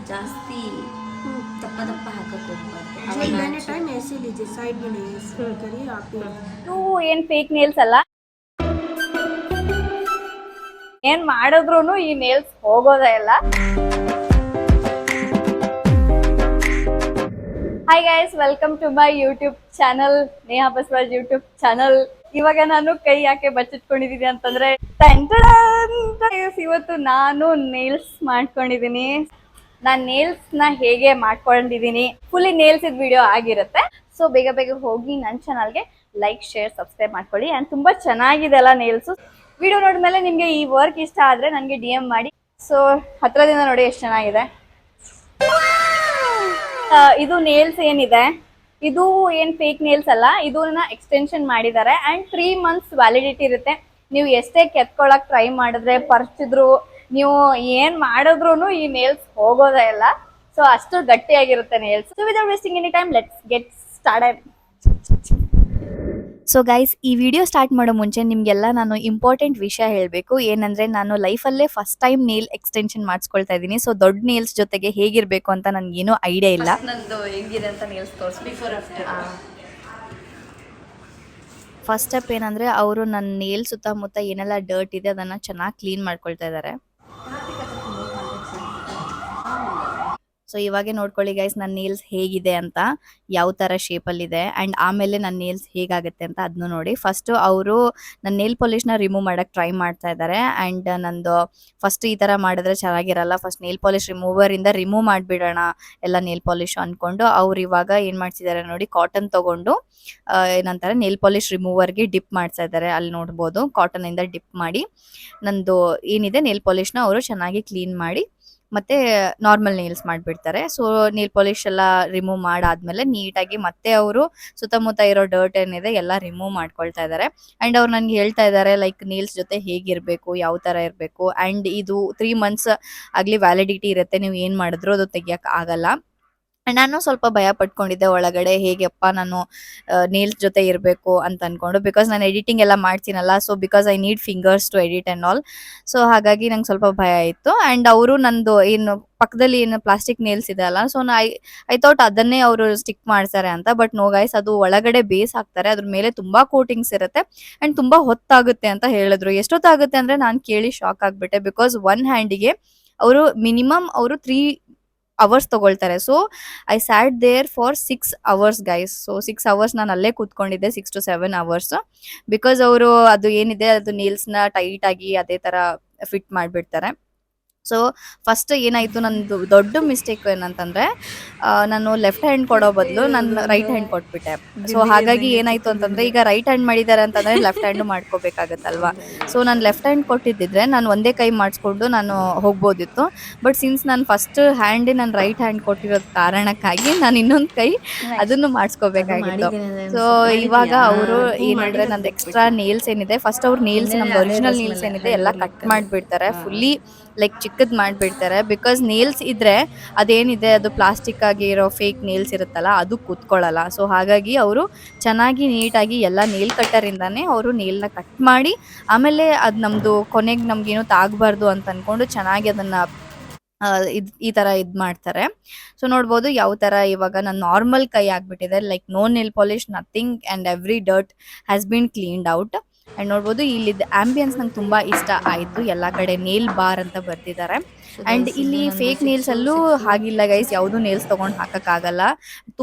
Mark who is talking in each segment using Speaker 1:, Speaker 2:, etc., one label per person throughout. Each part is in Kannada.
Speaker 1: ಜಾಸ್ತಿ दप्प दप्प हाकक होगबार्दु
Speaker 2: इल्लेने टाइम ऐसे लीजिए साइड में नहीं ऐसे करिए आप ही
Speaker 3: ಇದು ಏನ್ ಫೇಕ್ ನೇಲ್ಸ್ ಅಲ್ಲ, ಏನ್ ಮಾಡಿದ್ರು ಈ ನೇಲ್ಸ್ ಹೋಗೋದೇ ಇಲ್ಲ. Hi guys, welcome to my YouTube channel, Neha Basavaraj YouTube channel. ಇವಾಗ ನಾನು ಕೈ ಯಾಕೆ ಬಚ್ಚಿಟ್ಕೊಂಡಿದೀನಿ ಅಂತಂದ್ರೆ ಇವತ್ತು ನಾನು ನೇಲ್ಸ್ ಮಾಡ್ಕೊಂಡಿದೀನಿ. ನಾನ್ ನೇಲ್ಸ್ ನ ಹೇಗೆ ಮಾಡ್ಕೊಂಡಿದೀನಿ ಫುಲ್ಲಿ ನೇಲ್ಸ್ ಇದ್ ವಿಡಿಯೋ ಆಗಿರುತ್ತೆ. ಸೊ ಬೇಗ ಬೇಗ ಹೋಗಿ ನನ್ನ ಚಾನಲ್ಗೆ ಲೈಕ್, ಶೇರ್, ಸಬ್ಸ್ಕ್ರೈಬ್ ಮಾಡ್ಕೊಳ್ಳಿ. ಅಂಡ್ ತುಂಬಾ ಚೆನ್ನಾಗಿದೆ ಅಲ್ಲ ನೇಲ್ಸ್. ವಿಡಿಯೋ ನೋಡಿದ್ಮೇಲೆ ನಿಮ್ಗೆ ಈ ವರ್ಕ್ ಇಷ್ಟ ಆದ್ರೆ ನನಗೆ DM ಮಾಡಿ. ಸೊ ಹತ್ರದಿಂದ ನೋಡಿ ಎಷ್ಟು ಚೆನ್ನಾಗಿದೆ. ಇದು ನೇಲ್ಸ್ ಏನಿದೆ, ಇದು ಏನ್ ಫೇಕ್ ನೇಲ್ಸ್ ಅಲ್ಲ, ಇದನ್ನ ಎಕ್ಸ್ಟೆನ್ಷನ್ ಮಾಡಿದ್ದಾರೆ. ಅಂಡ್ 3 months ವ್ಯಾಲಿಡಿಟಿ ಇರುತ್ತೆ. ನೀವು ಎಷ್ಟೇ ಕೆತ್ಕೊಳಕ್ ಟ್ರೈ ಮಾಡಿದ್ರೆ, ಪರ್ಚಿದ್ರು, ನೀವು ಏನ್ ಮಾಡಿದ್ರು ಈ ನೇಲ್ಸ್ ಹೋಗೋದೇ ಇಲ್ಲ. ಸೊ ಅಷ್ಟು ಗಟ್ಟಿಯಾಗಿರುತ್ತೆ nails. So without wasting any time, let's get started. So guys, ಈ ವಿಡಿಯೋ ಸ್ಟಾರ್ಟ್ ಮಾಡೋ ಮುಂಚೆ ನಿಮಗೆಲ್ಲ ನಾನು ಇಂಪಾರ್ಟೆಂಟ್ ವಿಷಯ ಹೇಳಬೇಕು. ಏನಂದ್ರೆ, ನಾನು ಲೈಫಲ್ಲೇ ಫಸ್ಟ್ ಟೈಮ್ ನೇಲ್ ಎಕ್ಸ್ಟೆನ್ಷನ್ ಮಾಡಿಸ್ಕೊಳ್ತಾ ಇದ್ದೀನಿ. ಸೊ ದೊಡ್ಡ ನೇಲ್ಸ್ ಜೊತೆಗೆ ಹೇಗಿರಬೇಕು ಅಂತ ನನಗೇನು ಐಡಿಯಾ ಇಲ್ಲ. ನಂದು ಹೆಂಗಿದೆ ಅಂತ ನೇಲ್ಸ್ ತೋರಿಸಿ. Before after. ಫಸ್ಟ್ ಸ್ಟೆಪ್ ಏನಂದ್ರೆ, ಅವರು ನನ್ನ ನೇಲ್ ಸುತ್ತಮುತ್ತ ಏನೆಲ್ಲ ಡರ್ಟ್ ಇದೆ ಅದನ್ನ ಚೆನ್ನಾಗಿ ಕ್ಲೀನ್ ಮಾಡ್ಕೊಳ್ತಾ ಇದ್ದಾರೆ. ಸೊ ಇವಾಗೆ ನೋಡ್ಕೊಳ್ಳಿ ಗೈಸ್, ನನ್ನ ನೇಲ್ಸ್ ಹೇಗಿದೆ ಅಂತ, ಯಾವ ತರ ಶೇಪ್ ಅಲ್ಲಿ ಇದೆ. ಅಂಡ್ ಆಮೇಲೆ ನನ್ನ ನೇಲ್ಸ್ ಹೇಗಾಗುತ್ತೆ ಅಂತ ಅದನ್ನು ನೋಡಿ. ಫಸ್ಟ್ ಅವರು ನನ್ನ ನೇಲ್ ಪಾಲಿಶ್ ನ ರಿಮೂವ್ ಮಾಡಕ್ ಟ್ರೈ ಮಾಡ್ತಾ ಇದ್ದಾರೆ. ಅಂಡ್ ನಂದು ಫಸ್ಟ್ ಈ ತರ ಮಾಡಿದ್ರೆ ಚೆನ್ನಾಗಿರಲ್ಲ, ಫಸ್ಟ್ ನೇಲ್ ಪಾಲಿಶ್ ರಿಮೂವರ್ ಇಂದ ರಿಮೂವ್ ಮಾಡ್ಬಿಡೋಣ ಎಲ್ಲ ನೇಲ್ ಪಾಲಿಶ್ ಅನ್ಕೊಂಡು ಅವ್ರು ಇವಾಗ ಏನ್ ಮಾಡ್ತಿದ್ದಾರೆ ನೋಡಿ, ಕಾಟನ್ ತಗೊಂಡು ಏನಂತಾರೆ ನೇಲ್ ಪಾಲಿಶ್ ರಿಮೂವರ್ಗೆ ಡಿಪ್ ಮಾಡ್ತಾ ಇದ್ದಾರೆ. ಅಲ್ಲಿ ನೋಡ್ಬೋದು, ಕಾಟನ್ ಇಂದ ಡಿಪ್ ಮಾಡಿ ನಂದು ಏನಿದೆ ನೇಲ್ ಪಾಲಿಶ್ ನ ಅವರು ಚೆನ್ನಾಗಿ ಕ್ಲೀನ್ ಮಾಡಿ ಮತ್ತೆ ನಾರ್ಮಲ್ ನೇಲ್ಸ್ ಮಾಡ್ಬಿಡ್ತಾರೆ. ಸೊ ನೇಲ್ ಪಾಲಿಶ್ ಎಲ್ಲ ರಿಮೂವ್ ಮಾಡಾದ್ಮೇಲೆ ನೀಟಾಗಿ ಮತ್ತೆ ಅವರು ಸುತ್ತಮುತ್ತ ಇರೋ ಡರ್ಟ್ ಏನಿದೆ ಎಲ್ಲ ರಿಮೂವ್ ಮಾಡ್ಕೊಳ್ತಾ ಇದ್ದಾರೆ. ಅಂಡ್ ಅವ್ರು ನನ್ಗೆ ಹೇಳ್ತಾ ಇದ್ದಾರೆ ಲೈಕ್ ನೇಲ್ಸ್ ಜೊತೆ ಹೇಗಿರ್ಬೇಕು, ಯಾವ ತರ ಇರ್ಬೇಕು. ಅಂಡ್ ಇದು 3 months ಆಗ್ಲಿ ವ್ಯಾಲಿಡಿಟಿ ಇರುತ್ತೆ, ನೀವು ಏನ್ ಮಾಡಿದ್ರು ಅದು ತೆಗಿಯಕ್ ಆಗಲ್ಲ. ನಾನು ಸ್ವಲ್ಪ ಭಯ ಪಟ್ಕೊಂಡಿದ್ದೆ ಒಳಗಡೆ, ಹೇಗೆಪ್ಪ ನಾನು ನೇಲ್ಸ್ ಜೊತೆ ಇರಬೇಕು ಅಂತ ಅನ್ಕೊಂಡು. ಬಿಕಾಸ್ ನಾನು ಎಡಿಟಿಂಗ್ ಎಲ್ಲ ಮಾಡ್ತೀನಲ್ಲ, so because I need fingers to edit and all. So ಹಾಗಾಗಿ ನಂಗೆ ಸ್ವಲ್ಪ ಭಯ ಇತ್ತು. ಅಂಡ್ ಅವರು ನಂದು ಏನು ಪಕ್ಕದಲ್ಲಿ ಏನು ಪ್ಲಾಸ್ಟಿಕ್ ನೇಲ್ಸ್ ಇದೆ ಅಲ್ಲ, ಸೊ ಐ ಥಾಟ್ ಅದನ್ನೇ ಅವರು ಸ್ಟಿಕ್ ಮಾಡ್ತಾರೆ ಅಂತ. ಬಟ್ ನೋ ಗೈಸ್, ಅದು ಒಳಗಡೆ ಬೇಸ್ ಹಾಕ್ತಾರೆ, ಅದ್ರ ಮೇಲೆ ತುಂಬಾ ಕೋಟಿಂಗ್ಸ್ ಇರುತ್ತೆ ಅಂಡ್ ತುಂಬಾ ಹೊತ್ತಾಗುತ್ತೆ ಅಂತ ಹೇಳಿದ್ರು. ಎಷ್ಟೊತ್ತಾಗುತ್ತೆ ಅಂದ್ರೆ ನಾನು ಕೇಳಿ ಶಾಕ್ ಆಗ್ಬಿಟ್ಟೆ. ಬಿಕಾಸ್ ಒನ್ ಹ್ಯಾಂಡಿಗೆ ಅವರು ಮಿನಿಮಮ್ ಅವರು 3 hours ತಗೊಳ್ತಾರೆ. So I sat there for 6 hours guys. So 6 hours ನಾನು ಅಲ್ಲೇ ಕೂತ್ಕೊಂಡಿದ್ದೆ, 6 to 7 hours. ಬಿಕಾಸ್ ಅವರು ಅದು ಏನಿದೆ ಅದು ನೇಲ್ಸ್ ನ ಟೈಟ್ ಆಗಿ ಅದೇ ತರ ಫಿಟ್ ಮಾಡ್ಬಿಡ್ತಾರೆ. ಸೊ ಫಸ್ಟ್ ಏನಾಯ್ತು, ನಂದು ದೊಡ್ಡ ಮಿಸ್ಟೇಕ್ ಏನಂತಂದ್ರೆ, ನಾನು ಲೆಫ್ಟ್ ಹ್ಯಾಂಡ್ ಕೊಡೋ ಬದಲು ನಾನು ರೈಟ್ ಹ್ಯಾಂಡ್ ಕೊಟ್ಬಿಟ್ಟೆ. ಸೊ ಹಾಗಾಗಿ ಏನಾಯ್ತು ಅಂತಂದ್ರೆ, ಈಗ ರೈಟ್ ಹ್ಯಾಂಡ್ ಮಾಡಿದ್ದಾರೆ ಅಂತಂದ್ರೆ ಲೆಫ್ಟ್ ಹ್ಯಾಂಡ್ ಮಾಡ್ಕೋಬೇಕಾಗತ್ತಲ್ವಾ. ಸೊ ನಾನು ಲೆಫ್ಟ್ ಹ್ಯಾಂಡ್ ಕೊಟ್ಟಿದ್ದಿದ್ರೆ ನಾನು ಒಂದೇ ಕೈ ಮಾಡಿಸ್ಕೊಂಡು ನಾನು ಹೋಗ್ಬೋದಿತ್ತು. ಬಟ್ ಸಿನ್ಸ್ ನಾನು ಫಸ್ಟ್ ಹ್ಯಾಂಡ್ ನಾನು ರೈಟ್ ಹ್ಯಾಂಡ್ ಕೊಟ್ಟಿರೋದ್ ಕಾರಣಕ್ಕಾಗಿ ನಾನು ಇನ್ನೊಂದು ಕೈ ಅದನ್ನು ಮಾಡಿಸ್ಕೋಬೇಕಾಗಿತ್ತು. ಸೊ ಇವಾಗ ಅವರು ಏನಂದ್ರೆ, ನಂದು ಎಕ್ಸ್ಟ್ರಾ ನೇಲ್ಸ್ ಏನಿದೆ, ಫಸ್ಟ್ ಅವ್ರು ನೇಲ್ಸ್ ನಮ್ದು ಒರಿಜಿನಲ್ ನೇಲ್ಸ್ ಏನಿದೆ ಎಲ್ಲ ಕಟ್ ಮಾಡ್ಬಿಡ್ತಾರೆ, ಫುಲ್ಲಿ ಲೈಕ್ ಚಿಕ್ಕದ್ ಮಾಡ್ಬಿಡ್ತಾರೆ. ಬಿಕಾಸ್ ನೇಲ್ಸ್ ಇದ್ರೆ ಅದೇನಿದೆ ಅದು ಪ್ಲಾಸ್ಟಿಕ್ ಆಗಿ ಇರೋ ಫೇಕ್ ನೇಲ್ಸ್ ಇರುತ್ತಲ್ಲ, ಅದು ಕೂತ್ಕೊಳ್ಳಲ್ಲ. ಸೊ ಹಾಗಾಗಿ ಅವರು ಚೆನ್ನಾಗಿ ನೀಟಾಗಿ ಎಲ್ಲ ನೇಲ್ ಕಟ್ಟರ್ ಇಂದಾನೆ ಅವರು ನೇಲ್ನ ಕಟ್ ಮಾಡಿ ಆಮೇಲೆ ಅದ್ ನಮ್ದು ಕೊನೆಗೆ ನಮ್ಗೇನು ತಾಗಬಾರ್ದು ಅಂತ ಅನ್ಕೊಂಡು ಚೆನ್ನಾಗಿ ಅದನ್ನ ಈ ತರ ಇದ್ ಮಾಡ್ತಾರೆ. ಸೊ ನೋಡ್ಬೋದು ಯಾವ ತರ ಇವಾಗ ನನ್ನ ನಾರ್ಮಲ್ ಕೈ ಆಗ್ಬಿಟ್ಟಿದೆ, like no nail polish, nothing, and every dirt has been cleaned out. And ನೋಡ್ಬೋದು ಇಲ್ಲಿದ್ದ ಆಂಬಿಯನ್ಸ್ ನಂಗೆ ತುಂಬಾ ಇಷ್ಟ ಆಯ್ತು. ಎಲ್ಲಾ ಕಡೆ ನೇಲ್ ಬಾರ್ ಅಂತ ಬರ್ತಿದ್ದಾರೆ. ಅಂಡ್ ಇಲ್ಲಿ ಫೇಕ್ ನೇಲ್ಸ್ ಅಲ್ಲೂ ಹಾಗಿಲ್ಲ ಗೈಸ್, ಯಾವ್ದು ನೇಲ್ಸ್ ತಗೊಂಡ್ ಹಾಕಕ್ ಆಗಲ್ಲ.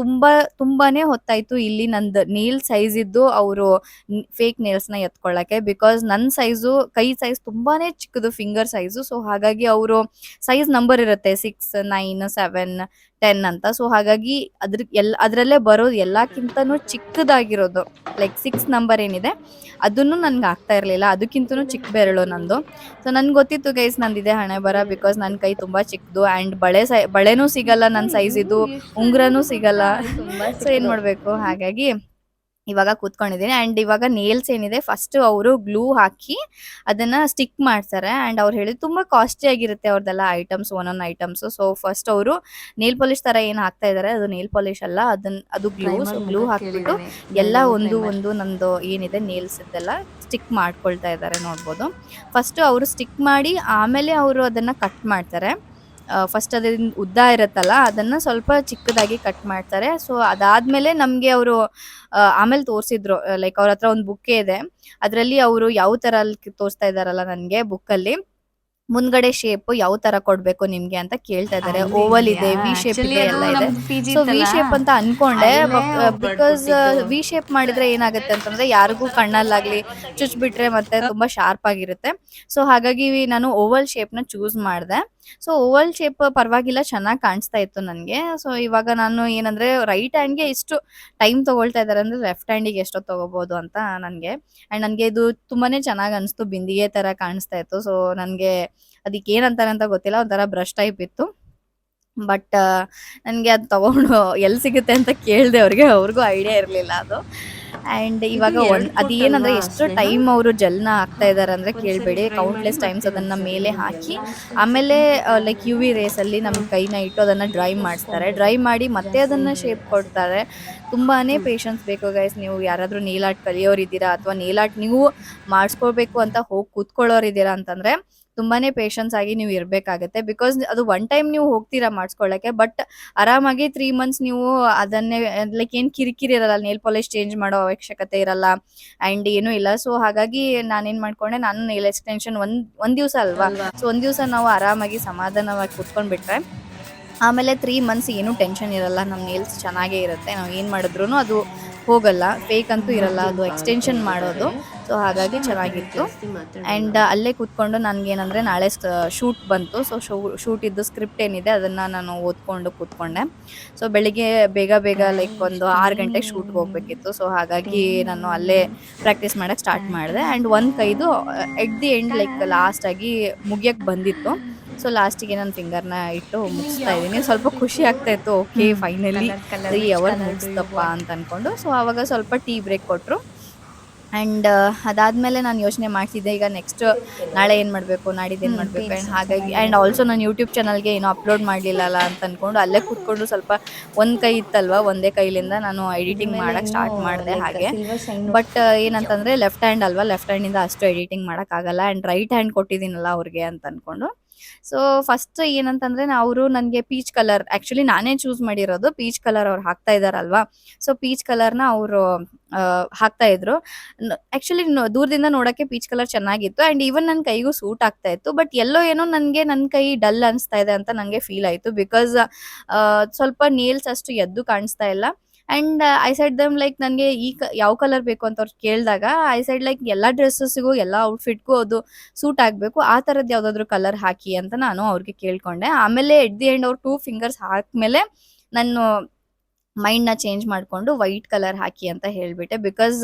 Speaker 3: ತುಂಬಾನೇ ಹೊತ್ತಾಯ್ತು ಇಲ್ಲಿ ನಂದು ನೇಲ್ ಸೈಜ್ ಇದ್ದು ಅವರು ಫೇಕ್ ನೇಲ್ಸ್ ನ ಎತ್ಕೊಳ್ಳಕ್ಕೆ. ಬಿಕಾಸ್ ನನ್ನ ಸೈಜು, ಕೈ ಸೈಜ್ ತುಂಬಾನೇ ಚಿಕ್ಕದು, ಫಿಂಗರ್ ಸೈಜು. ಸೊ ಹಾಗಾಗಿ ಅವರು ಸೈಜ್ ನಂಬರ್ ಇರುತ್ತೆ 6, 9, 7, 10 ಅಂತ. ಸೊ ಹಾಗಾಗಿ ಅದ್ರಲ್ಲೇ ಬರೋದು ಎಲ್ಲಕ್ಕಿಂತನೂ ಚಿಕ್ಕದಾಗಿರೋದು ಲೈಕ್ 6 ನಂಬರ್ ಏನಿದೆ ಅದನ್ನು ನನ್ಗೆ ಆಗ್ತಾ ಇರ್ಲಿಲ್ಲ, ಅದಕ್ಕಿಂತನೂ ಚಿಕ್ಕ ಬೆರಳು ನಂದು. ಸೊ ನನ್ಗೆ ಗೊತ್ತಿತ್ತು ಗೈಸ್ ನಂದಿದೆ ಹಣೆ ಬರ. ಬಿಕಾಸ್ ನನ್ನ ಕೈ ತುಂಬಾ ಚಿಕ್ಕದು ಅಂಡ್ ಬಳೆನೂ ಸಿಗಲ್ಲ ನನ್ನ ಸೈಜ್ ಇದು, ಉಂಗ್ರನೂ ಸಿಗಲ್ಲ. ಸೊ ಏನ್ ಮಾಡ್ಬೇಕು, ಹಾಗಾಗಿ ಇವಾಗ ಕೂತ್ಕೊಂಡಿದ್ದೀನಿ. ಅಂಡ್ ಇವಾಗ ನೇಲ್ಸ್ ಏನಿದೆ ಫಸ್ಟ್ ಅವರು ಗ್ಲೂ ಹಾಕಿ ಅದನ್ನ ಸ್ಟಿಕ್ ಮಾಡ್ತಾರೆ. ಅಂಡ್ ಅವ್ರು ಹೇಳಿದ್ ತುಂಬಾ ಕಾಸ್ಟ್ಲಿ ಆಗಿರುತ್ತೆ ಅವ್ರದೆಲ್ಲ ಐಟಮ್ಸ್, ಒಂದೊಂದು ಐಟಮ್ಸ್. ಸೊ ಫಸ್ಟ್ ಅವರು ನೇಲ್ ಪಾಲಿಶ್ ತರ ಏನ್ ಹಾಕ್ತಾ ಇದಾರೆ ಅದು ನೇಲ್ ಪಾಲಿಶ್ ಅಲ್ಲ, ಅದು ಗ್ಲೂ. ಸೊ ಗ್ಲೂ ಹಾಕ್ಬಿಟ್ಟು ಎಲ್ಲ ಒಂದು ನಂದು ಏನಿದೆ ನೇಲ್ಸ್ ಇದೆಲ್ಲ ಸ್ಟಿಕ್ ಮಾಡ್ಕೊಳ್ತಾ ಇದ್ದಾರೆ. ನೋಡ್ಬೋದು ಫಸ್ಟ್ ಅವರು ಸ್ಟಿಕ್ ಮಾಡಿ ಆಮೇಲೆ ಅವರು ಅದನ್ನ ಕಟ್ ಮಾಡ್ತಾರೆ. ಫಸ್ಟ್ ಅದರಿಂದ ಉದ್ದ ಇರುತ್ತಲ್ಲ ಅದನ್ನು ಸ್ವಲ್ಪ ಚಿಕ್ಕದಾಗಿ ಕಟ್ ಮಾಡ್ತಾರೆ. ಸೊ ಅದಾದಮೇಲೆ ನಮಗೆ ಅವರು ಆಮೇಲೆ ತೋರಿಸಿದ್ರು, ಲೈಕ್ ಅವ್ರ ಹತ್ರ ಒಂದು ಬುಕ್ಕೇ ಇದೆ, ಅದರಲ್ಲಿ ಅವರು ಯಾವ ಥರ ಅಲ್ಲಿ ತೋರಿಸ್ತಾ ಇದ್ದಾರಲ್ಲ ನನಗೆ ಬುಕ್ಕಲ್ಲಿ ಮುಂದ್ಗಡೆ ಶೇಪ್ ಯಾವ ತರ ಕೊಡ್ಬೇಕು ನಿಮ್ಗೆ ಅಂತ ಕೇಳ್ತಾ ಇದ್ದಾರೆ. ಓವಲ್ ಇದೆ, ವಿ ಶೇಪ್ ಇದೆ, ಎಲ್ಲ ಇದೆ. ಸೊ ವಿ ಶೇಪ್ ಅಂತ ಅನ್ಕೊಂಡೆ, ಬಿಕಾಸ್ ವಿ ಶೇಪ್ ಮಾಡಿದ್ರೆ ಏನಾಗುತ್ತೆ ಅಂತಂದ್ರೆ ಯಾರಿಗೂ ಕಣ್ಣಲ್ಲಾಗ್ಲಿ ಚುಚ್ಬಿಟ್ರೆ ಮತ್ತೆ ತುಂಬಾ ಶಾರ್ಪ್ ಆಗಿರುತ್ತೆ. ಸೊ ಹಾಗಾಗಿ ನಾನು ಓವಲ್ ಶೇಪ್ ನ ಚೂಸ್ ಮಾಡಿದೆ. ಸೊ ಓವಲ್ ಶೇಪ್ ಪರವಾಗಿಲ್ಲ, ಚೆನ್ನಾಗಿ ಕಾಣಿಸ್ತಾ ಇತ್ತು ನನಗೆ. ಸೊ ಇವಾಗ ನಾನು ಏನಂದ್ರೆ ರೈಟ್ ಹ್ಯಾಂಡ್ಗೆ ಇಷ್ಟು ಟೈಮ್ ತಗೊಳ್ತಾ ಇದ್ದಾರೆ ಅಂದ್ರೆ ಲೆಫ್ಟ್ ಹ್ಯಾಂಡಿಗೆ ಎಷ್ಟೋ ತಗೋಬಹುದು ಅಂತ ನನಗೆ. ಅಂಡ್ ನನಗೆ ಇದು ತುಂಬಾನೇ ಚೆನ್ನಾಗಿ ಅನಿಸ್ತು, ಬಿಂದಿಗೆ ತರ ಕಾಣಿಸ್ತಾ ಇತ್ತು. ಸೊ ನನಗೆ ಅದಕ್ಕೆ ಏನಂತಾರೆ ಅಂತ ಗೊತ್ತಿಲ್ಲ, ಒಂಥರ ಬ್ರಷ್ ಟೈಪ್ ಇತ್ತು. ಬಟ್ ನನಗೆ ಅದು ತಗೊಂಡು ಎಲ್ಲಿ ಸಿಗುತ್ತೆ ಅಂತ ಕೇಳಿದೆ ಅವ್ರಿಗೂ ಐಡಿಯಾ ಇರಲಿಲ್ಲ ಅದು. ಆ್ಯಂಡ್ ಇವಾಗ ಅದು ಏನಂದ್ರೆ ಎಷ್ಟು ಟೈಮ್ ಅವರು ಜೆಲ್ನ ಹಾಕ್ತಾ ಇದ್ದಾರೆ ಅಂದರೆ ಕೇಳಬೇಡಿ, ಕೌಂಟ್ಲೆಸ್ ಟೈಮ್ಸ್ ಅದನ್ನು ಮೇಲೆ ಹಾಕಿ ಆಮೇಲೆ ಲೈಕ್ ಯು ವಿ ರೇಸಲ್ಲಿ ನಮ್ಮ ಕೈನ ಇಟ್ಟು ಅದನ್ನು ಡ್ರೈ ಮಾಡಿಸ್ತಾರೆ. ಡ್ರೈ ಮಾಡಿ ಮತ್ತೆ ಅದನ್ನು ಶೇಪ್ ಕೊಡ್ತಾರೆ. ತುಂಬಾ ಪೇಷನ್ಸ್ ಬೇಕು ಗೈಸ್. ನೀವು ಯಾರಾದರೂ ನೇಲ್ ಆರ್ಟ್ ಕಲಿಯೋರಿದ್ದೀರಾ ಅಥವಾ ನೇಲ್ ಆರ್ಟ್ ನೀವು ಮಾಡಿಸ್ಕೋಬೇಕು ಅಂತ ಹೋಗಿ ಕೂತ್ಕೊಳ್ಳೋರಿದ್ದೀರಾ ಅಂತಂದರೆ ತುಂಬಾನೇ ಪೇಷನ್ಸ್ ಆಗಿ ನೀವು ಇರಬೇಕಾಗತ್ತೆ. ಬಿಕಾಸ್ ಅದು ಒನ್ ಟೈಮ್ ನೀವು ಹೋಗ್ತೀರಾ ಮಾಡಿಸ್ಕೊಳ್ಳೋಕ್ಕೆ, ಬಟ್ ಆರಾಮಾಗಿ 3 ಮಂತ್ಸ್ ನೀವು ಅದನ್ನೇ ಲೈಕ್ ಏನು ಕಿರಿಕಿರಿ ಇರಲ್ಲ, ನೇಲ್ ಪಾಲಿಶ್ ಚೇಂಜ್ ಮಾಡೋ ಅವಶ್ಯಕತೆ ಇರಲ್ಲ ಆ್ಯಂಡ್ ಏನೂ ಇಲ್ಲ. ಸೊ ಹಾಗಾಗಿ ನಾನೇನು ಮಾಡ್ಕೊಂಡೆ, ನಾನು ನೇಲ್ ಎಕ್ಸ್ಟೆನ್ಷನ್ ಒಂದು ದಿವಸ ಅಲ್ವಾ, ಸೊ ಒಂದು ದಿವಸ ನಾವು ಆರಾಮಾಗಿ ಸಮಾಧಾನವಾಗಿ ಕೂತ್ಕೊಂಡ್ಬಿಟ್ರೆ ಆಮೇಲೆ 3 ಮಂತ್ಸ್ ಏನೂ ಟೆನ್ಷನ್ ಇರಲ್ಲ, ನಮ್ಮ ನೇಲ್ಸ್ ಚೆನ್ನಾಗೇ ಇರುತ್ತೆ. ನಾವು ಏನು ಮಾಡಿದ್ರೂ ಅದು ಹೋಗಲ್ಲ, ಫೇಕ್ ಅಂತೂ ಇರಲ್ಲ, ಅದು ಎಕ್ಸ್ಟೆನ್ಷನ್ ಮಾಡೋದು. ಸೊ ಹಾಗಾಗಿ ಚೆನ್ನಾಗಿತ್ತು. ಆ್ಯಂಡ್ ಅಲ್ಲೇ ಕೂತ್ಕೊಂಡು ನನಗೇನಂದರೆ ನಾಳೆ ಶೂಟ್ ಬಂತು. ಸೊ ಶೂಟ್ ಇದ್ದು ಸ್ಕ್ರಿಪ್ಟ್ ಏನಿದೆ ಅದನ್ನು ನಾನು ಓದ್ಕೊಂಡು ಕೂತ್ಕೊಂಡೆ. ಸೊ ಬೆಳಿಗ್ಗೆ ಬೇಗ ಲೈಕ್ ಒಂದು 6 ಗಂಟೆಗೆ ಶೂಟ್ಗೆ ಹೋಗ್ಬೇಕಿತ್ತು. ಸೊ ಹಾಗಾಗಿ ನಾನು ಅಲ್ಲೇ ಪ್ರಾಕ್ಟೀಸ್ ಮಾಡೋಕ್ಕೆ ಸ್ಟಾರ್ಟ್ ಮಾಡಿದೆ. ಆ್ಯಂಡ್ ಒಂದು ಕೈದು ಎಟ್ ದಿ ಎಂಡ್ ಲೈಕ್ ಲಾಸ್ಟಾಗಿ ಮುಗಿಯೋಕ್ಕೆ ಬಂದಿತ್ತು. ಸೊ ಲಾಸ್ಟಿಗೆ ನಾನು ಫಿಂಗರ್ನ ಇಟ್ಟು ಮುಗಿಸ್ತಾ ಇದ್ದೀನಿ. ಸ್ವಲ್ಪ ಖುಷಿ ಆಗ್ತಾ ಇತ್ತು, ಓಕೆ ಫೈನಲಿ 3 ಅವರ್ ಮುಗಿಸ್ತಪ್ಪ ಅಂತ ಅಂದ್ಕೊಂಡು. ಸೊ ಆವಾಗ ಸ್ವಲ್ಪ ಟೀ ಬ್ರೇಕ್ ಕೊಟ್ಟರು. ಆ್ಯಂಡ್ ಅದಾದಮೇಲೆ ನಾನು ಯೋಚನೆ ಮಾಡ್ತಿದ್ದೆ, ಈಗ ನೆಕ್ಸ್ಟ್ ನಾಳೆ ಏನು ಮಾಡಬೇಕು, ನಾಡಿದ್ದು ಏನು ಮಾಡಬೇಕು. ಆ್ಯಂಡ್ ಹಾಗಾಗಿ ಆ್ಯಂಡ್ ಆಲ್ಸೋ ನಾನು ಯೂಟ್ಯೂಬ್ ಚಾನಲ್ಗೆ ಏನೋ ಅಪ್ಲೋಡ್ ಮಾಡಲಿಲ್ಲಲ್ಲ ಅಂತ ಅಂದ್ಕೊಂಡು ಅಲ್ಲೇ ಕೂತ್ಕೊಂಡು ಸ್ವಲ್ಪ ಒಂದು ಕೈ ಇತ್ತಲ್ವ, ಒಂದೇ ಕೈಲಿಂದ ನಾನು ಎಡಿಟಿಂಗ್ ಮಾಡೋಕ್ಕೆ ಸ್ಟಾರ್ಟ್ ಮಾಡಿದೆ ಹಾಗೆ. ಬಟ್ ಏನಂತಂದರೆ ಲೆಫ್ಟ್ ಹ್ಯಾಂಡ್ ಅಲ್ವಾ, ಲೆಫ್ಟ್ ಹ್ಯಾಂಡಿಂದ ಅಷ್ಟು ಎಡಿಟಿಂಗ್ ಮಾಡೋಕ್ಕಾಗಲ್ಲ. ಆ್ಯಂಡ್ ರೈಟ್ ಹ್ಯಾಂಡ್ ಕೊಟ್ಟಿದ್ದೀನಲ್ಲ ಅವ್ರಿಗೆ ಅಂತ ಅಂದ್ಕೊಂಡು. ಸೊ ಫಸ್ಟ್ ಏನಂತಂದರೆ ಅವರು ನನಗೆ ಪೀಚ್ ಕಲರ್, ಆ್ಯಕ್ಚುಲಿ ನಾನೇ ಚೂಸ್ ಮಾಡಿರೋದು ಪೀಚ್ ಕಲರ್, ಅವ್ರು ಹಾಕ್ತಾ ಇದ್ದಾರಲ್ವಾ. ಸೊ ಪೀಚ್ ಕಲರ್ನ ಅವರು ಹಾಕ್ತಾ ಇದ್ರು. ಆ್ಯಕ್ಚುಲಿ ದೂರದಿಂದ ನೋಡೋಕ್ಕೆ ಪೀಚ್ ಕಲರ್ ಚೆನ್ನಾಗಿತ್ತು ಆ್ಯಂಡ್ ಈವನ್ ನನ್ನ ಕೈಗೂ ಸೂಟ್ ಆಗ್ತಾ ಇತ್ತು. ಬಟ್ ಎಲ್ಲೋ ಏನೋ ನನಗೆ ನನ್ನ ಕೈ ಡಲ್ ಅನಿಸ್ತಾ ಇದೆ ಅಂತ ನನಗೆ ಫೀಲ್ ಆಯಿತು. ಬಿಕಾಸ್ ಸ್ವಲ್ಪ ನೇಲ್ಸ್ ಅಷ್ಟು ಎದ್ದು ಕಾಣಿಸ್ತಾ ಇಲ್ಲ. And I said dum like ನನಗೆ ಯಾವ ಕಲರ್ ಬೇಕು ಅಂತ ಅವ್ರು ಕೇಳಿದಾಗ ಐ ಸೈಡ್ ಲೈಕ್ ಎಲ್ಲ ಡ್ರೆಸ್ಸಸ್ಸಿಗೂ ಎಲ್ಲ ಔಟ್ಫಿಟ್ಗೂ ಅದು ಸೂಟ್ ಆಗಬೇಕು, ಆ ಥರದ್ದು ಯಾವುದಾದ್ರೂ ಕಲರ್ ಹಾಕಿ ಅಂತ ನಾನು ಅವ್ರಿಗೆ ಕೇಳ್ಕೊಂಡೆ. ಆಮೇಲೆ ಎಟ್ ದಿ ಎಂಡ್ ಅವ್ರು 2 ಫಿಂಗರ್ಸ್ ಹಾಕಿದ್ಮೇಲೆ ನಾನು ಮೈಂಡ್ನ ಚೇಂಜ್ ಮಾಡಿಕೊಂಡು ವೈಟ್ ಕಲರ್ ಹಾಕಿ ಅಂತ ಹೇಳಿಬಿಟ್ಟೆ. ಬಿಕಾಸ್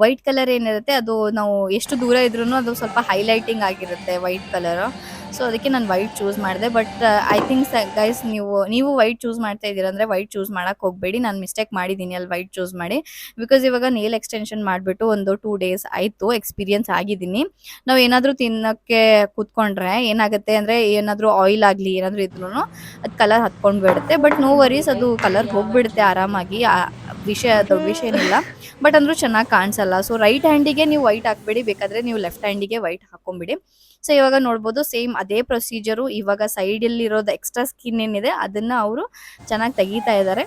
Speaker 3: ವೈಟ್ ಕಲರ್ ಏನಿರುತ್ತೆ ಅದು ನಾವು ಎಷ್ಟು ದೂರ ಇದ್ರೂ ಅದು ಸ್ವಲ್ಪ ಹೈಲೈಟಿಂಗ್ ಆಗಿರುತ್ತೆ ವೈಟ್ ಕಲರು. ಸೊ ಅದಕ್ಕೆ ನಾನು ವೈಟ್ ಚೂಸ್ ಮಾಡಿದೆ. ಬಟ್ ಐ ಥಿಂಕ್ ಗೈಸ್ ನೀವು ವೈಟ್ ಚೂಸ್ ಮಾಡ್ತಾ ಇದ್ದೀರಾ ಅಂದರೆ ವೈಟ್ ಚೂಸ್ ಮಾಡೋಕ್ಕೆ ಹೋಗಬೇಡಿ. ನಾನು ಮಿಸ್ಟೇಕ್ ಮಾಡಿದ್ದೀನಿ ಅಲ್ಲಿ ವೈಟ್ ಚೂಸ್ ಮಾಡಿ. ಬಿಕಾಸ್ ಇವಾಗ ನೇಲ್ ಎಕ್ಸ್ಟೆನ್ಷನ್ ಮಾಡಿಬಿಟ್ಟು ಒಂದು 2 ಡೇಸ್ ಆಯಿತು, ಎಕ್ಸ್ಪೀರಿಯನ್ಸ್ ಆಗಿದ್ದೀನಿ. ನಾವು ಏನಾದರೂ ತಿನ್ನೋಕ್ಕೆ ಕೂತ್ಕೊಂಡ್ರೆ ಏನಾಗುತ್ತೆ ಅಂದರೆ ಏನಾದರೂ ಆಯಿಲ್ ಆಗಲಿ ಏನಾದರೂ ಇದ್ರೂ ಅದು ಕಲರ್ ಹತ್ಕೊಂಡು ಬಿಡುತ್ತೆ. ಬಟ್ ನೋ ವರೀಸ್, ಅದು ಕಲರ್ ಹೋಗಿಬಿಡುತ್ತೆ ಆರಾಮಾಗಿ, ದೊಡ್ಡ ವಿಷಯ ಏನಿಲ್ಲ. ಬಟ್ ಅಂದರೂ ಚೆನ್ನಾಗಿ ಕಾಣಿಸಲ್ಲ. ಸೊ ರೈಟ್ ಹ್ಯಾಂಡಿಗೆ ನೀವು ವೈಟ್ ಹಾಕಬೇಡಿ, ಬೇಕಾದರೆ ನೀವು ಲೆಫ್ಟ್ ಹ್ಯಾಂಡಿಗೆ ವೈಟ್ ಹಾಕೊಂಬಿಡಿ. ಸೊ ಇವಾಗ ನೋಡ್ಬೋದು ಸೇಮ್ ಅದೇ ಪ್ರೊಸೀಜರು. ಇವಾಗ ಸೈಡಲ್ಲಿರೋದು ಎಕ್ಸ್ಟ್ರಾ ಸ್ಕಿನ್ ಏನಿದೆ ಅದನ್ನು ಅವರು ಚೆನ್ನಾಗಿ ತೆಗಿತಾ ಇದ್ದಾರೆ.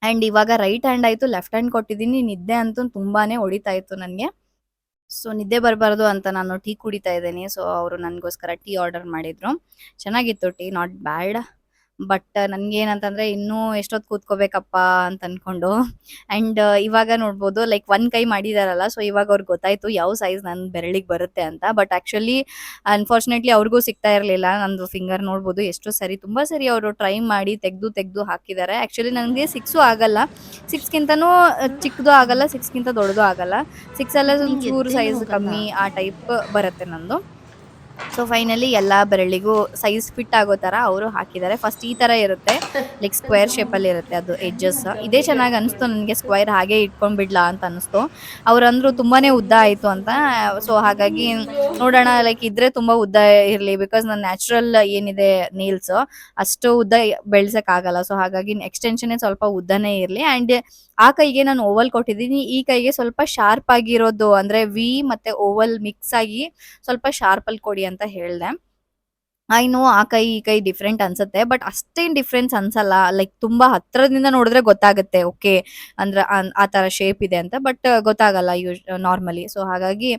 Speaker 3: ಆ್ಯಂಡ್ ಇವಾಗ ರೈಟ್ ಹ್ಯಾಂಡ್ ಆಯಿತು, ಲೆಫ್ಟ್ ಹ್ಯಾಂಡ್ ಕೊಟ್ಟಿದ್ದೀನಿ. ನಿದ್ದೆ ಅಂತೂ ತುಂಬಾ ಹೊಡಿತಾ ಇತ್ತು ನನಗೆ. ಸೊ ನಿದ್ದೆ ಬರಬಾರ್ದು ಅಂತ ನಾನು ಟೀ ಕುಡಿತಾ ಇದ್ದೀನಿ. ಸೊ ಅವರು ನನಗೋಸ್ಕರ ಟೀ ಆರ್ಡರ್ ಮಾಡಿದರು. ಚೆನ್ನಾಗಿತ್ತು ಟೀ, ನಾಟ್ ಬ್ಯಾಡ್. ಬಟ್ ನನಗೇನಂತಂದರೆ ಇನ್ನೂ ಎಷ್ಟೊತ್ತು ಕೂತ್ಕೋಬೇಕಪ್ಪ ಅಂತ ಅಂದ್ಕೊಂಡು. ಆ್ಯಂಡ್ ಇವಾಗ ನೋಡ್ಬೋದು ಲೈಕ್ ಒಂದು ಕೈ ಮಾಡಿದಾರಲ್ಲ, ಸೊ ಇವಾಗ ಅವ್ರಿಗೆ ಗೊತ್ತಾಯಿತು ಯಾವ ಸೈಜ್ ನನ್ನ ಬೆರಳಿಗೆ ಬರುತ್ತೆ ಅಂತ. ಬಟ್ ಆ್ಯಕ್ಚುಲಿ ಅನ್ಫಾರ್ಚುನೇಟ್ಲಿ ಅವ್ರಿಗೂ ಸಿಗ್ತಾ ಇರಲಿಲ್ಲ. ನಂದು ಫಿಂಗರ್ ನೋಡ್ಬೋದು ಎಷ್ಟು ಸರಿ, ತುಂಬ ಸರಿ ಅವರು ಟ್ರೈ ಮಾಡಿ ತೆಗೆದು ಹಾಕಿದ್ದಾರೆ. ಆ್ಯಕ್ಚುಲಿ ನನಗೆ 6 ಆಗಲ್ಲ, 6ಗಿಂತನೂ ಚಿಕ್ಕದು ಆಗಲ್ಲ, 6ಗಿಂತ ದೊಡ್ಡದು ಆಗಲ್ಲ. 6 ಅಲ್ಲೇ ಒಂಚೂರು ಸೈಜ್ ಕಮ್ಮಿ ಆ ಟೈಪ್ ಬರುತ್ತೆ ನಂದು. ಸೊ ಫೈನಲಿ ಎಲ್ಲ ಬೆರಳಿಗೂ ಸೈಜ್ ಫಿಟ್ ಆಗೋ ಥರ ಅವರು ಹಾಕಿದ್ದಾರೆ. ಫಸ್ಟ್ ಈ ಥರ ಇರುತ್ತೆ, ಲೈಕ್ ಸ್ಕ್ವೇರ್ ಶೇಪಲ್ಲಿ ಇರುತ್ತೆ ಅದು ಎಡ್ಜಸ್. ಇದೇ ಚೆನ್ನಾಗಿ ಅನಿಸ್ತು ನನಗೆ, ಸ್ಕ್ವೇರ್ ಹಾಗೆ ಇಟ್ಕೊಂಡ್ಬಿಡ್ಲಾ ಅಂತ ಅನಿಸ್ತು. ಅವ್ರಂದ್ರು ತುಂಬಾ ಉದ್ದ ಆಯಿತು ಅಂತ. ಸೊ ಹಾಗಾಗಿ ನೋಡೋಣ, ಲೈಕ್ ಇದ್ರೆ ತುಂಬ ಉದ್ದ ಇರಲಿ, ಬಿಕಾಸ್ ನನ್ನ ನ್ಯಾಚುರಲ್ ಏನಿದೆ ನೇಲ್ಸ್ ಅಷ್ಟು ಉದ್ದ ಬೆಳ್ಸೋಕ್ಕಾಗಲ್ಲ. ಸೊ ಹಾಗಾಗಿ ಎಕ್ಸ್ಟೆನ್ಷನ್ನೇ ಸ್ವಲ್ಪ ಉದ್ದನೇ ಇರಲಿ. ಆ್ಯಂಡ್ ಆ ಕೈಗೆ ನಾನು ಓವಲ್ ಕೊಟ್ಟಿದ್ದೀನಿ, ಈ ಕೈಗೆ ಸ್ವಲ್ಪ ಶಾರ್ಪ್ ಆಗಿರೋದು ಅಂದರೆ ವಿ ಮತ್ತು ಓವಲ್ ಮಿಕ್ಸ್ ಆಗಿ ಸ್ವಲ್ಪ ಶಾರ್ಪಲ್ಲಿ ಕೊಡಿ ಅಂತ ಹೇಳಿದೆ. ಐ ನೋ ಆ ಕೈ ಈ ಕೈ ಡಿಫ್ರೆಂಟ್ ಅನ್ಸುತ್ತೆ, ಬಟ್ ಅಷ್ಟೇನು ಡಿಫ್ರೆನ್ಸ್ ಅನ್ಸಲ್ಲ. ಲೈಕ್ ತುಂಬ ಹತ್ರದಿಂದ ನೋಡಿದ್ರೆ ಗೊತ್ತಾಗುತ್ತೆ, ಓಕೆ ಅಂದ್ರೆ ಆ ಥರ ಶೇಪ್ ಇದೆ ಅಂತ, ಬಟ್ ಗೊತ್ತಾಗಲ್ಲ ನಾರ್ಮಲಿ. ಸೊ ಹಾಗಾಗಿ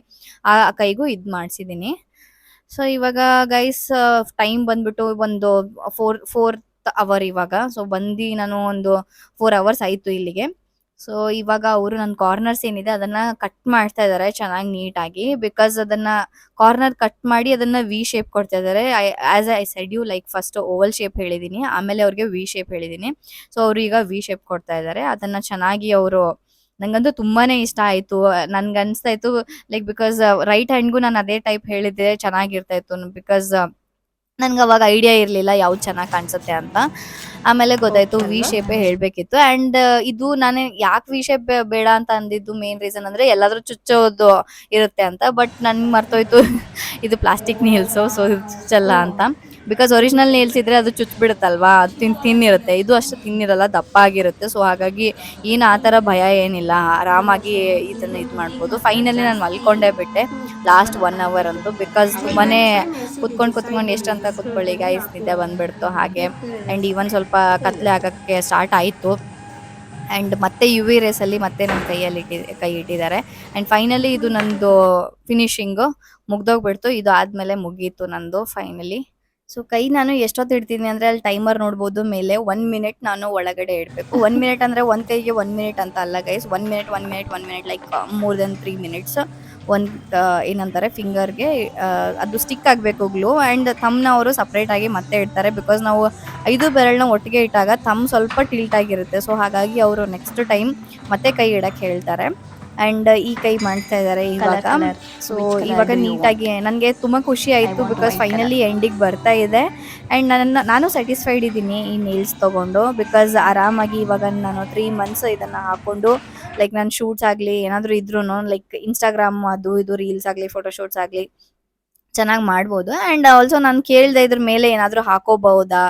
Speaker 3: ಆ ಕೈಗೂ ಇದು ಮಾಡಿಸಿದ್ದೀನಿ. ಸೊ ಇವಾಗ ಗೈಸ್ ಟೈಮ್ ಬಂದ್ಬಿಟ್ಟು ಒಂದು 4th ಅವರ್ ಇವಾಗ. ಸೊ ಬಂದು ನಾನು ಒಂದು 4 ಅವರ್ಸ್ ಆಯಿತು ಇಲ್ಲಿಗೆ. ಸೊ ಇವಾಗ ಅವರು ನನ್ನ ಕಾರ್ನರ್ಸ್ ಏನಿದೆ ಅದನ್ನ ಕಟ್ ಮಾಡ್ತಾ ಇದ್ದಾರೆ ಚೆನ್ನಾಗಿ ನೀಟಾಗಿ, ಬಿಕಾಸ್ ಅದನ್ನ ಕಾರ್ನರ್ ಕಟ್ ಮಾಡಿ ಅದನ್ನ ವಿ ಶೇಪ್ ಕೊಡ್ತಾ ಇದ್ದಾರೆ. As I said you, like first oval shape ಹೇಳಿದ್ದೀನಿ, ಆಮೇಲೆ ಅವ್ರಿಗೆ ವಿ ಶೇಪ್ ಹೇಳಿದ್ದೀನಿ. ಸೊ ಅವರು ಈಗ ವಿ ಶೇಪ್ ಕೊಡ್ತಾ ಇದ್ದಾರೆ. ಅದನ್ನ ಚೆನ್ನಾಗಿ ಅವರು, ನಂಗಂತೂ ತುಂಬಾನೇ ಇಷ್ಟ ಆಯ್ತು. ನನ್ಗೆ ಅನಿಸ್ತಾ ಇತ್ತು ಲೈಕ್, ಬಿಕಾಸ್ ರೈಟ್ ಹ್ಯಾಂಡ್ಗೂ ನಾನು ಅದೇ ಟೈಪ್ ಹೇಳಿದ್ರೆ ಚೆನ್ನಾಗಿರ್ತಾ ಇತ್ತು, ಬಿಕಾಸ್ ನನ್ಗೆ ಅವಾಗ ಐಡಿಯಾ ಇರಲಿಲ್ಲ ಯಾವ್ದು ಚೆನ್ನಾಗಿ ಕಾಣಿಸುತ್ತೆ ಅಂತ. ಆಮೇಲೆ ಗೊತ್ತಾಯ್ತು ವಿ ಶೇಪೇ ಹೇಳಬೇಕಿತ್ತು. ಆ್ಯಂಡ್ ಇದು ನಾನು ಯಾಕೆ ವಿ ಶೇಪ್ ಬೇಡ ಅಂತ ಅಂದಿದ್ದು ಮೇನ್ ರೀಸನ್ ಅಂದರೆ ಎಲ್ಲಾದ್ರೂ ಚುಚ್ಚೋದು ಇರುತ್ತೆ ಅಂತ. ಬಟ್ ನನ್ಗೆ ಮರ್ತೋಯ್ತು ಇದು ಪ್ಲಾಸ್ಟಿಕ್ ನೇಲ್ಸು, ಸೊ ಚುಚ್ಚಲ್ಲ ಅಂತ. ಬಿಕಾಸ್ ಒರಿಜಿನಲ್ ನೇಲ್ಸ್ ಇದ್ರೆ ಅದು ಚುಚ್ಚಿಬಿಡುತ್ತಲ್ವಾ, ಅದು ತಿನ್ನಿರುತ್ತೆ. ಇದು ಅಷ್ಟು ತಿನ್ನಿರಲ್ಲ, ದಪ್ಪ ಆಗಿರುತ್ತೆ. ಸೊ ಹಾಗಾಗಿ ಏನು ಆ ಥರ ಭಯ ಏನಿಲ್ಲ, ಆರಾಮಾಗಿ ಇದನ್ನು ಇದು ಮಾಡ್ಬೋದು. ಫೈನಲಿ ನಾನು ಮಲ್ಕೊಂಡೇ ಬಿಟ್ಟೆ ಲಾಸ್ಟ್ 1 ಅವರ್ ಅಂತೂ, ಬಿಕಾಸ್ ತುಂಬಾ ಕುತ್ಕೊಂಡು ಎಷ್ಟಂತ ಕುತ್ಕೊಳ್ಳಿ ಗೈಸ್, ನಿದ್ದೆ ಬಂದ್ಬಿಡ್ತು ಹಾಗೆ. ಆ್ಯಂಡ್ ಈವನ್ ಸ್ವಲ್ಪ ಕತ್ಲೆ ಆಗೋಕ್ಕೆ ಸ್ಟಾರ್ಟ್ ಆಯಿತು. ಆ್ಯಂಡ್ ಮತ್ತೆ ಯು ವಿ ರೇಸಲ್ಲಿ ಮತ್ತೆ ನನ್ನ ಕೈ ಇಟ್ಟಿದ್ದಾರೆ. ಆ್ಯಂಡ್ ಫೈನಲಿ ಇದು ನಂದು ಫಿನಿಶಿಂಗು ಮುಗ್ದೋಗ್ಬಿಡ್ತು. ಇದು ಆದಮೇಲೆ ಮುಗೀತು ನಂದು ಫೈನಲಿ. ಸೊ ಕೈ ನಾನು ಎಷ್ಟೊತ್ತು ಇಡ್ತೀನಿ ಅಂದರೆ ಅಲ್ಲಿ ಟೈಮರ್ ನೋಡ್ಬೋದು ಮೇಲೆ 1 ಮಿನಿಟ್ ನಾನು ಒಳಗಡೆ ಇಡಬೇಕು. 1 ಮಿನಿಟ್ ಅಂದರೆ ಒಂದು ಕೈಗೆ 1 ಮಿನಿಟ್ ಅಂತ ಅಲ್ಲ guys, 1 minute like more than 3 minutes. ಏನಂತಾರೆ ಫಿಂಗರ್ಗೆ ಅದು ಸ್ಟಿಕ್ ಆಗಬೇಕು ಗ್ಲೂ. ಆ್ಯಂಡ್ ಥಮ್ನ ಅವರು ಸಪ್ರೇಟಾಗಿ ಮತ್ತೆ ಇಡ್ತಾರೆ, ಬಿಕಾಸ್ ನಾವು 5 ಬೆರಳನ್ನ ಒಟ್ಟಿಗೆ ಇಟ್ಟಾಗ ಥಮ್ ಸ್ವಲ್ಪ ಟಿಲ್ಟ್ ಆಗಿರುತ್ತೆ. ಸೊ ಹಾಗಾಗಿ ಅವರು ನೆಕ್ಸ್ಟ್ ಟೈಮ್ ಮತ್ತೆ ಕೈ ಇಡಕ್ಕೆ ಹೇಳ್ತಾರೆ. ಆ್ಯಂಡ್ ಈ ಕೈ ಮಾಡ್ತಾ ಇದ್ದಾರೆ ಇವಾಗ. ಸೊ ಇವಾಗ ನೀಟಾಗಿ ನನಗೆ ತುಂಬ ಖುಷಿ ಆಯಿತು, ಬಿಕಾಸ್ ಫೈನಲಿ ಎಂಡಿಗೆ ಬರ್ತಾ ಇದೆ. ಆ್ಯಂಡ್ ನಾನು ಸ್ಯಾಟಿಸ್ಫೈಡ್ ಇದ್ದೀನಿ ಈ ನೇಲ್ಸ್ ತೊಗೊಂಡು, ಬಿಕಾಸ್ ಆರಾಮಾಗಿ ಇವಾಗ ನಾನು 3 ಮಂತ್ಸ್ ಇದನ್ನು ಹಾಕ್ಕೊಂಡು ಲೈಕ್ ನಾನು ಶೂಟ್ಸ್ ಆಗಲಿ ಏನಾದರೂ ಇದ್ರೂ ಲೈಕ್ ಇನ್ಸ್ಟಾಗ್ರಾಮ್ ಅದು ಇದು ರೀಲ್ಸ್ ಆಗಲಿ ಫೋಟೋಶೂಟ್ಸ್ ಆಗಲಿ ಚೆನ್ನಾಗಿ ಮಾಡ್ಬೋದು. ಆ್ಯಂಡ್ ಆಲ್ಸೋ ನಾನು ಕೇಳಿದೆ ಇದ್ರ ಮೇಲೆ ಏನಾದರೂ ಹಾಕೋಬಹುದಾ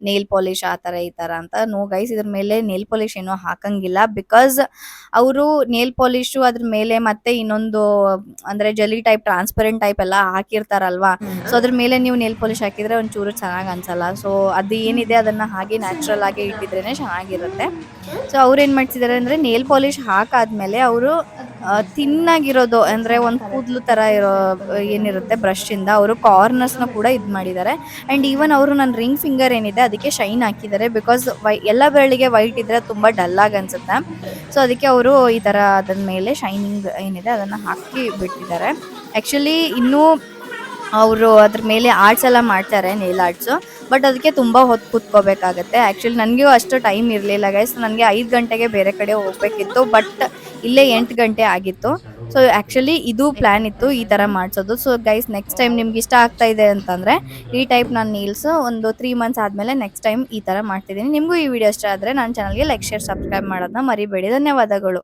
Speaker 3: ನೇಲ್ ಪಾಲಿಶ್ ಆ ಥರ ಈ ಥರ ಅಂತ. ನೋ ಗೈಸ್, ಇದ್ರ ಮೇಲೆ ನೇಲ್ ಪಾಲಿಶ್ ಏನೋ ಹಾಕಂಗಿಲ್ಲ, ಬಿಕಾಸ್ ಅವರು ನೇಲ್ ಪಾಲಿಶು ಅದ್ರ ಮೇಲೆ ಮತ್ತೆ ಇನ್ನೊಂದು ಅಂದರೆ ಜೆಲಿ ಟೈಪ್ ಟ್ರಾನ್ಸ್ಪರೆಂಟ್ ಟೈಪ್ ಎಲ್ಲ ಹಾಕಿರ್ತಾರಲ್ವಾ. ಸೊ ಅದ್ರ ಮೇಲೆ ನೀವು ನೇಲ್ ಪಾಲಿಶ್ ಹಾಕಿದರೆ ಒಂಚೂರು ಚೆನ್ನಾಗಿ ಅನ್ಸಲ್ಲ. ಸೊ ಅದು ಏನಿದೆ ಅದನ್ನು ಹಾಗೆ ನ್ಯಾಚುರಲ್ ಆಗಿ ಇಟ್ಟಿದ್ರೇ ಚೆನ್ನಾಗಿರುತ್ತೆ. ಸೊ ಅವ್ರು ಏನು ಮಾಡ್ತಿದ್ದಾರೆ ಅಂದರೆ ನೇಲ್ ಪಾಲಿಶ್ ಹಾಕಾದ್ಮೇಲೆ ಅವರು ತಿನ್ನಾಗಿರೋದು ಅಂದರೆ ಒಂದು ಕೂದಲು ಥರ ಇರೋ ಏನಿರುತ್ತೆ ಬ್ರಷಿಂದ ಅವರು ಕಾರ್ನರ್ಸ್ನ ಕೂಡ ಇದು ಮಾಡಿದ್ದಾರೆ. ಆ್ಯಂಡ್ ಈವನ್ ಅವರು ನನ್ನ ರಿಂಗ್ ಫಿಂಗರ್ ಏನಿದೆ ಅದಕ್ಕೆ ಶೈನ್ ಹಾಕಿದ್ದಾರೆ, ಬಿಕಾಸ್ ಎಲ್ಲ ಬೆರಳಿಗೆ ವೈಟ್ ಇದ್ದರೆ ತುಂಬ ಡಲ್ಲಾಗಿ ಅನಿಸುತ್ತೆ. ಸೊ ಅದಕ್ಕೆ ಅವರು ಈ ಥರ ಅದರ ಮೇಲೆ ಶೈನಿಂಗ್ ಏನಿದೆ ಅದನ್ನು ಹಾಕಿ ಬಿಟ್ಟಿದ್ದಾರೆ. ಆ್ಯಕ್ಚುಲಿ ಇನ್ನೂ ಅವರು ಅದ್ರ ಮೇಲೆ ಆರ್ಟ್ಸ್ ಎಲ್ಲ ಮಾಡ್ತಾರೆ, ನೇಲ್ ಆರ್ಟ್ಸು, ಬಟ್ ಅದಕ್ಕೆ ತುಂಬ ಹೊತ್ತು ಕೂತ್ಕೋಬೇಕಾಗತ್ತೆ. ಆ್ಯಕ್ಚುಲಿ ನನಗೂ ಅಷ್ಟು ಟೈಮ್ ಇರಲಿಲ್ಲ ಗೈಸ್, ನನಗೆ 5 ಗಂಟೆಗೆ ಬೇರೆ ಕಡೆ ಹೋಗಬೇಕಿತ್ತು, ಬಟ್ ಇಲ್ಲೇ 8 ಗಂಟೆ ಆಗಿತ್ತು. ಸೊ ಆ್ಯಕ್ಚುಲಿ ಇದು ಪ್ಲ್ಯಾನ್ ಇತ್ತು ಈ ಥರ ಮಾಡಿಸೋದು. ಸೊ ಗೈಸ್ ನೆಕ್ಸ್ಟ್ ಟೈಮ್ ನಿಮ್ಗೆ ಇಷ್ಟ ಆಗ್ತಾ ಇದೆ ಅಂತಂದರೆ ಈ ಟೈಪ್ ನಾನು ನೀಲ್ಸು ಒಂದು 3 ಮಂತ್ಸ್ ಆದಮೇಲೆ ನೆಕ್ಸ್ಟ್ ಟೈಮ್ ಈ ಥರ ಮಾಡ್ತಿದ್ದೀನಿ. ನಿಮಗೂ ಈ ವಿಡಿಯೋ ಇಷ್ಟ ಆದರೆ ನನ್ನ ಚಾನಲ್ಗೆ ಲೈಕ್ ಶೇರ್ ಸಬ್ಸ್ಕ್ರೈಬ್ ಮಾಡೋದನ್ನ ಮರಿಬೇಡಿ. ಧನ್ಯವಾದಗಳು.